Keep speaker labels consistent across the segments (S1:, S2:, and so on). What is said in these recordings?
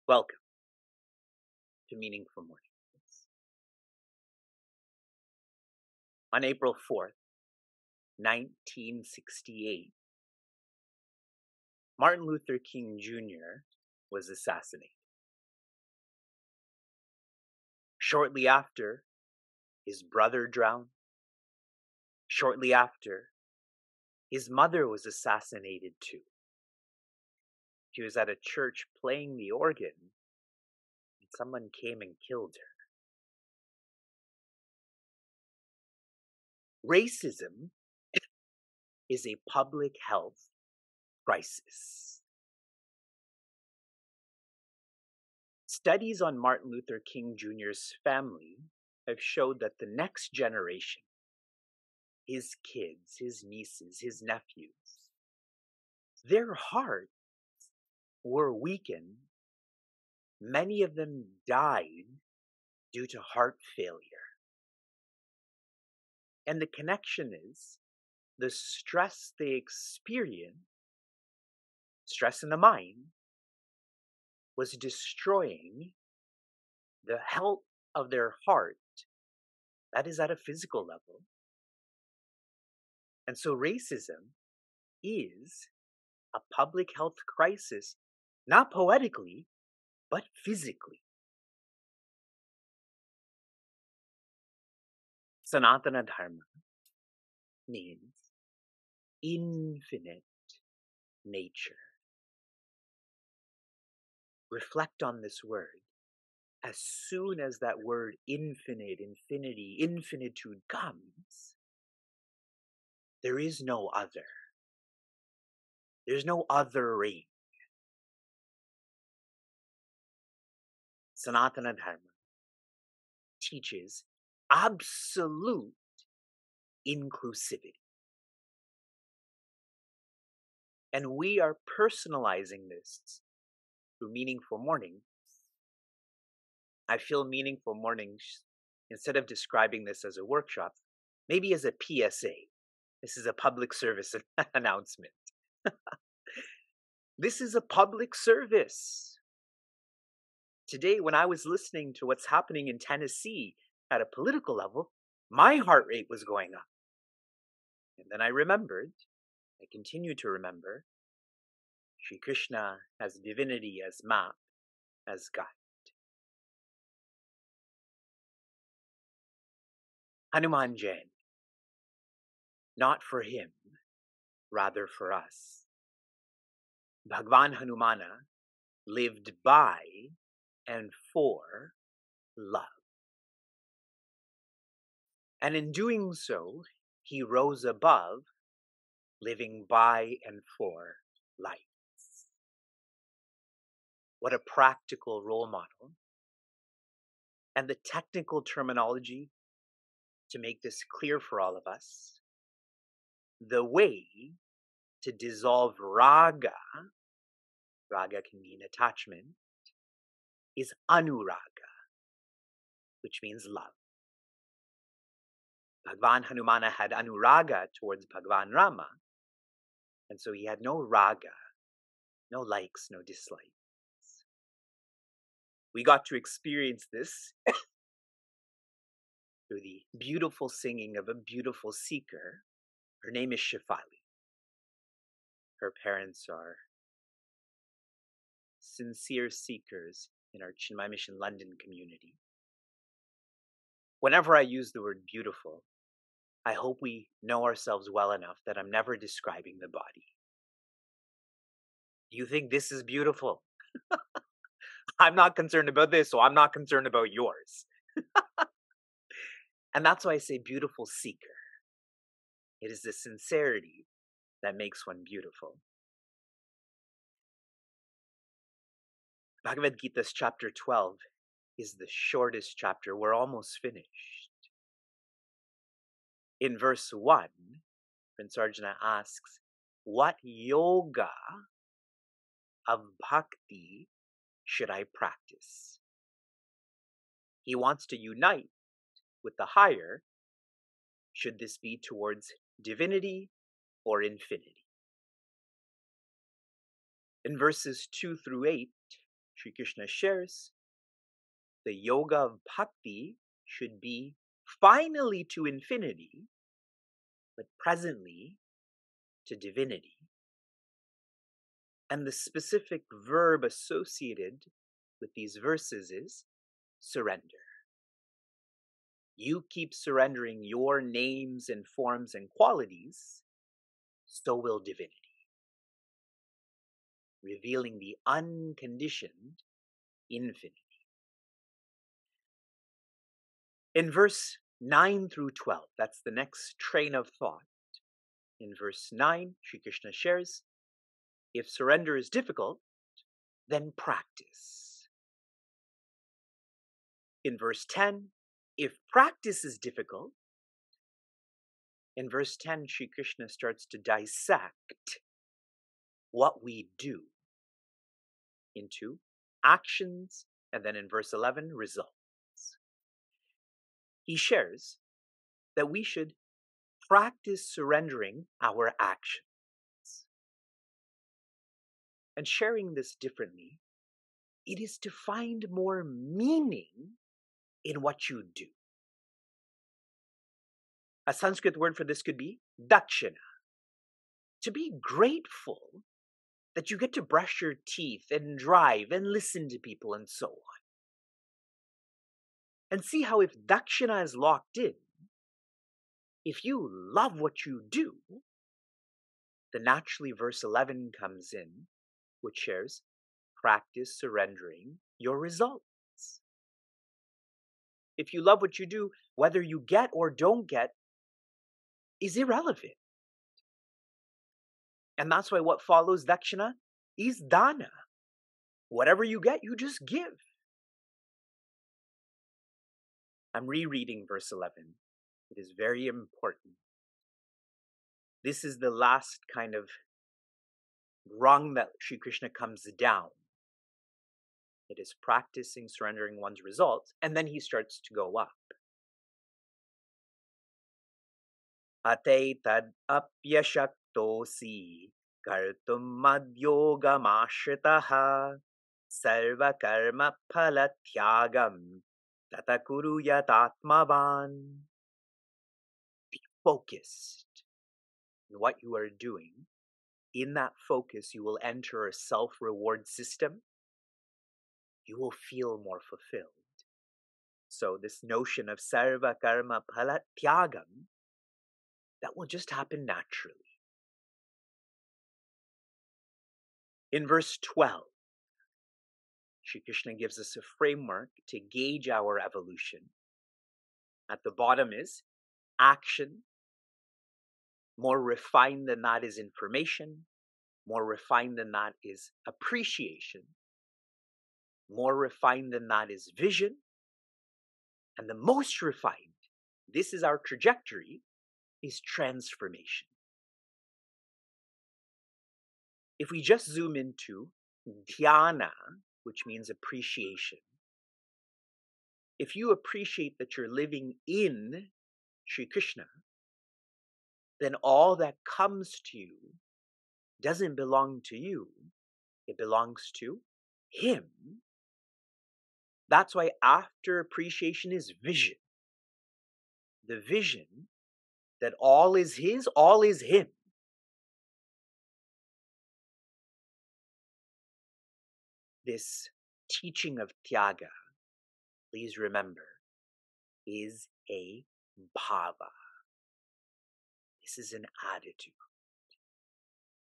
S1: Welcome to Meaningful Mornings. On April 4th, 1968, Martin Luther King Jr. was assassinated. Shortly after, his brother drowned. Shortly after, his mother was assassinated too. She was at a church playing the organ, and someone came and killed her. Racism is a public health crisis. Studies on Martin Luther King Jr.'s family have showed that the next generation, his kids, his nieces, his nephews, their hearts were weakened. Many of them died due to heart failure. And the connection is the stress they experience, stress in the mind, was destroying the health of their heart. That is at a physical level. And so racism is a public health crisis, not poetically, but physically. Sanatana Dharma means infinite nature. Reflect on this word. As soon as that word infinite, infinity, infinitude comes, there is no other. There's no othering. Sanatana Dharma teaches absolute inclusivity. And we are personalizing this through Meaningful Mornings. I feel Meaningful Mornings, instead of describing this as a workshop, maybe as a PSA. This is a public service announcement. This is a public service. Today, when I was listening to what's happening in Tennessee at a political level, my heart rate was going up. And then I remembered, I continue to remember, Sri Krishna as divinity, as map, as guide. Hanuman Jain, not for him, rather for us. Bhagwan Hanumana lived by and for love. And in doing so, he rose above, living by and for light. What a practical role model. And the technical terminology to make this clear for all of us. The way to dissolve raga, raga can mean attachment, is anuraga, which means love. Bhagwan Hanumana had anuraga towards Bhagwan Rama, and so he had no raga, no likes, no dislikes. We got to experience this through the beautiful singing of a beautiful seeker. Her name is Shefali. Her parents are sincere seekers in our Chinmay Mission London community. Whenever I use the word beautiful, I hope we know ourselves well enough that I'm never describing the body. You think this is beautiful? I'm not concerned about this, so I'm not concerned about yours. And that's why I say beautiful seeker. It is the sincerity that makes one beautiful. Bhagavad Gita's chapter 12 is the shortest chapter. We're almost finished. In verse 1, Prince Arjuna asks, what yoga of bhakti should I practice? He wants to unite with the higher. Should this be towards divinity or infinity? In verses 2 through 8, Sri Krishna shares the yoga of bhakti should be finally to infinity, but presently to divinity. And the specific verb associated with these verses is surrender. You keep surrendering your names and forms and qualities, so will divinity, revealing the unconditioned infinity. In verse 9 through 12, that's the next train of thought. In verse 9, Sri Krishna shares, if surrender is difficult, then practice. In verse 10, if practice is difficult, in verse 10, Sri Krishna starts to dissect what we do into actions, and then in verse 11, results. He shares that we should practice surrendering our actions. And sharing this differently, it is to find more meaning in what you do. A Sanskrit word for this could be dakshina. To be grateful that you get to brush your teeth and drive and listen to people and so on. And see how if dakshina is locked in, if you love what you do, then naturally verse 11 comes in, which shares practice surrendering your results. If you love what you do, whether you get or don't get is irrelevant. And that's why what follows dakshina is dana. Whatever you get, you just give. I'm rereading verse 11. It is very important. This is the last kind of rung that Sri Krishna comes down. It is practicing surrendering one's results, and then he starts to go up. Atetad apyashaktosi kartum madyogamashitaha sarva karma phalatyagam tatakuru yatatmavan. Be focused in what you are doing. In that focus, you will enter a self-reward system. You will feel more fulfilled. So this notion of sarva karma phalatyagam, that will just happen naturally. In verse 12, Sri Krishna gives us a framework to gauge our evolution. At the bottom is action. More refined than that is information. More refined than that is appreciation. More refined than that is vision. And the most refined, this is our trajectory, is transformation. If we just zoom into dhyana, which means appreciation, if you appreciate that you're living in Sri Krishna, then all that comes to you doesn't belong to you. It belongs to Him. That's why after appreciation is vision. The vision that all is His, all is Him. This teaching of Tyaga, please remember, is a bhava. This is an attitude.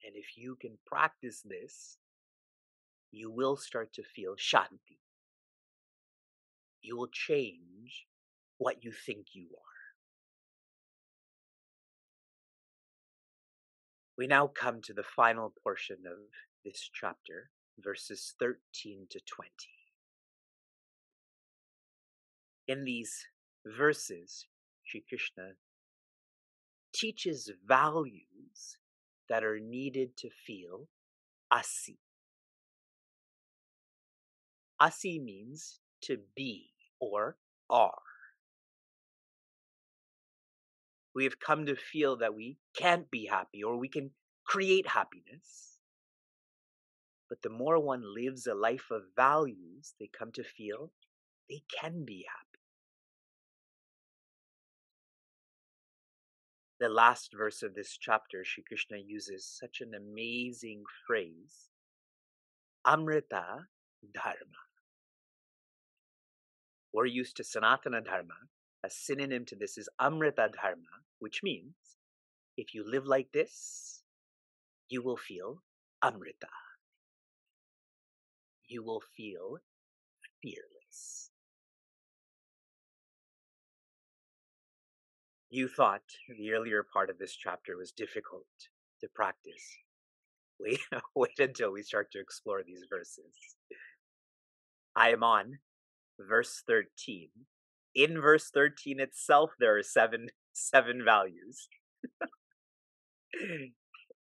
S1: And if you can practice this, you will start to feel shanti. You will change what you think you are. We now come to the final portion of this chapter, verses 13 to 20. In these verses, Sri Krishna teaches values that are needed to feel asi. Asi means to be or are. We have come to feel that we can't be happy or we can create happiness. But the more one lives a life of values, they come to feel they can be happy. The last verse of this chapter, Sri Krishna uses such an amazing phrase, Amrita Dharma. We're used to Sanatana Dharma. A synonym to this is Amrita Dharma, which means if you live like this, you will feel Amrita. You will feel fearless. You thought the earlier part of this chapter was difficult to practice. Wait until we start to explore these verses. I am on verse 13. In verse 13 itself, there are seven values.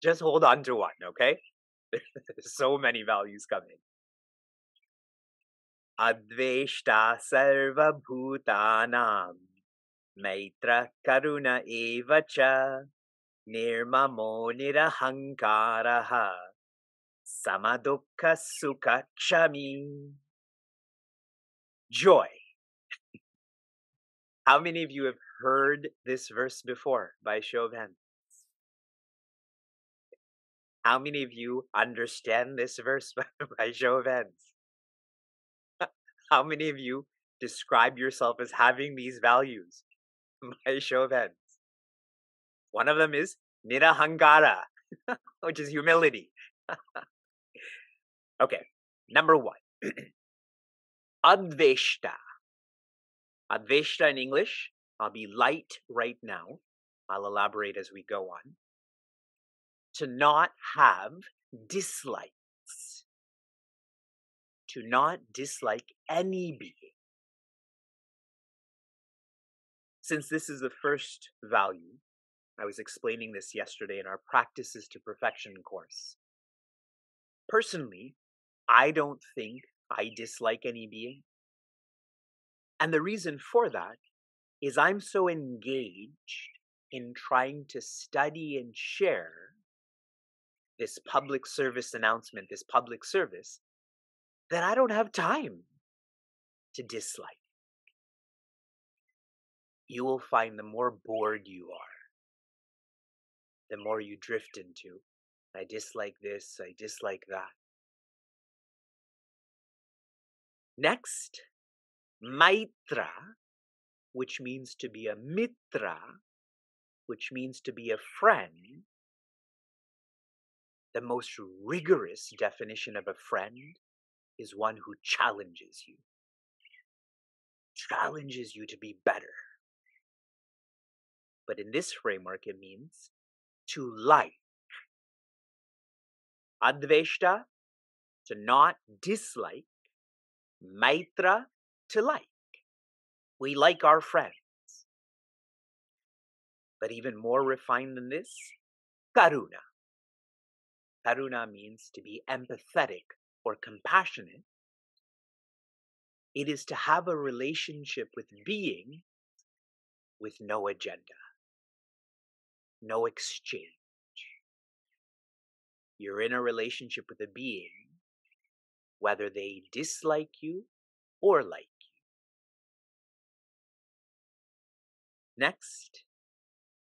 S1: Just hold on to one, okay? There's so many values coming. Adveshta sarva bhutanam maitra karuna evacha nirmamo nirahankaraha samadukha sukha chami. Joy. How many of you have heard this verse before by show of hands? How many of you understand this verse by show of hands? How many of you describe yourself as having these values by show of hands? One of them is nirahankara, which is humility. Okay, number one. Adveshta. Adveshta in English, I'll be light right now. I'll elaborate as we go on. To not have dislikes. To not dislike any being. Since this is the first value, I was explaining this yesterday in our Practices to Perfection course. Personally, I don't think I dislike any being. And the reason for that is I'm so engaged in trying to study and share this public service announcement, this public service, that I don't have time to dislike. You will find the more bored you are, the more you drift into, I dislike this, I dislike that. Next, Maitra, which means to be a mitra, which means to be a friend. The most rigorous definition of a friend is one who challenges you to be better. But in this framework, it means to like. Adveshta, to not dislike. Maitra, to like. We like our friends. But even more refined than this, karuna. Karuna means to be empathetic or compassionate. It is to have a relationship with being with no agenda, no exchange. You're in a relationship with a being, whether they dislike you or like you. Next,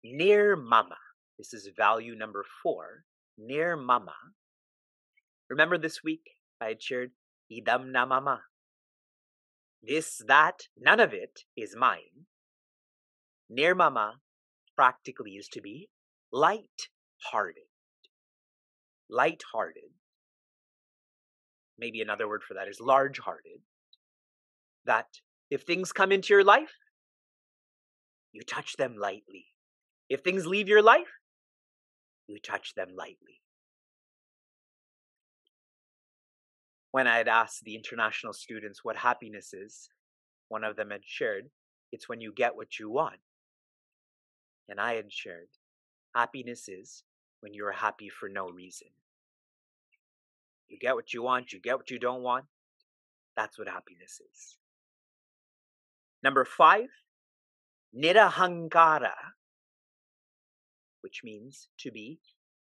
S1: nirmama. This is value number 4. Nirmama. Remember this week I had shared idam na mama. This, that, none of it is mine. Nirmama practically is to be light-hearted. Light-hearted. Maybe another word for that is large-hearted. That if things come into your life, you touch them lightly. If things leave your life, you touch them lightly. When I had asked the international students what happiness is, one of them had shared, it's when you get what you want. And I had shared, happiness is when you're happy for no reason. You get what you want, you get what you don't want. That's what happiness is. Number 5, nirahankara, which means to be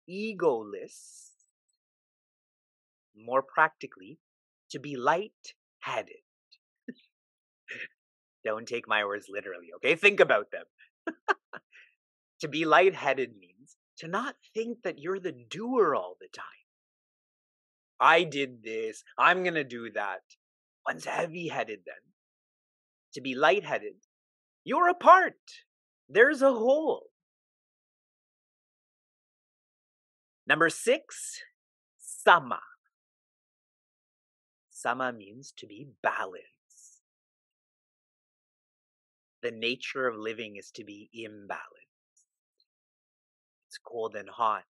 S1: egoless. More practically, to be light-headed. Don't take my words literally, okay? Think about them. To be light-headed means to not think that you're the doer all the time. I did this, I'm gonna do that. One's heavy-headed then. To be light-headed, you're a part. There's a whole. Number 6, sama. Sama means to be balanced. The nature of living is to be imbalanced. It's cold and hot.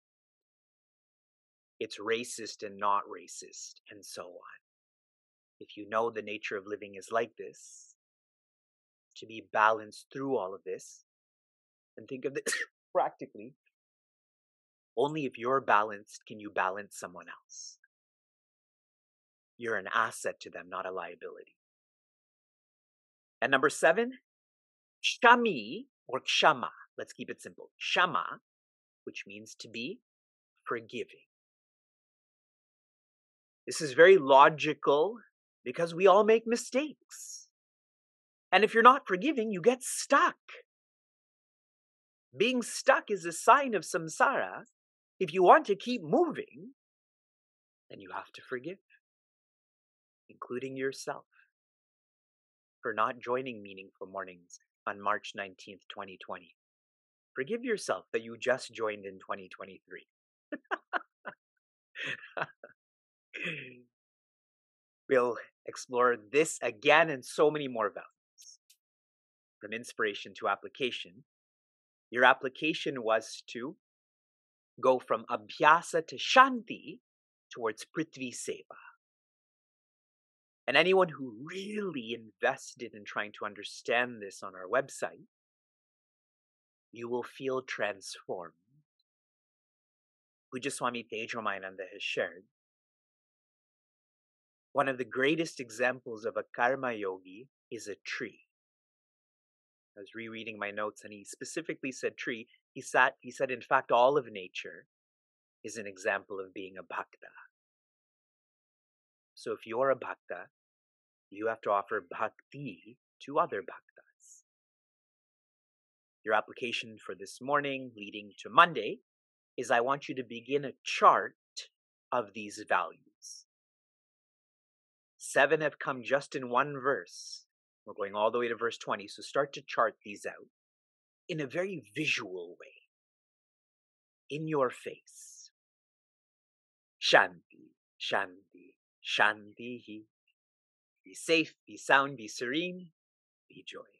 S1: It's racist and not racist, and so on. If you know the nature of living is like this, to be balanced through all of this, and think of this practically, only if you're balanced can you balance someone else. You're an asset to them, not a liability. And number 7, shami or kshama. Let's keep it simple. Kshama, which means to be forgiving. This is very logical because we all make mistakes. And if you're not forgiving, you get stuck. Being stuck is a sign of samsara. If you want to keep moving, then you have to forgive, including yourself, for not joining Meaningful Mornings on March 19th, 2020. Forgive yourself that you just joined in 2023. We'll explore this again and so many more values. From inspiration to application. Your application was to go from abhyasa to shanti towards prithvi seva. And anyone who really invested in trying to understand this on our website, you will feel transformed. Pujya Swami Tejomayananda has shared one of the greatest examples of a karma yogi is a tree. I was rereading my notes and he specifically said tree. He said, in fact, all of nature is an example of being a bhakta. So if you're a bhakta, you have to offer bhakti to other bhaktas. Your application for this morning leading to Monday is I want you to begin a chart of these values. 7 have come just in one verse. We're going all the way to verse 20, so start to chart these out in a very visual way, in your face. Shanti, shanti, shanti. Be safe, be sound, be serene, be joy.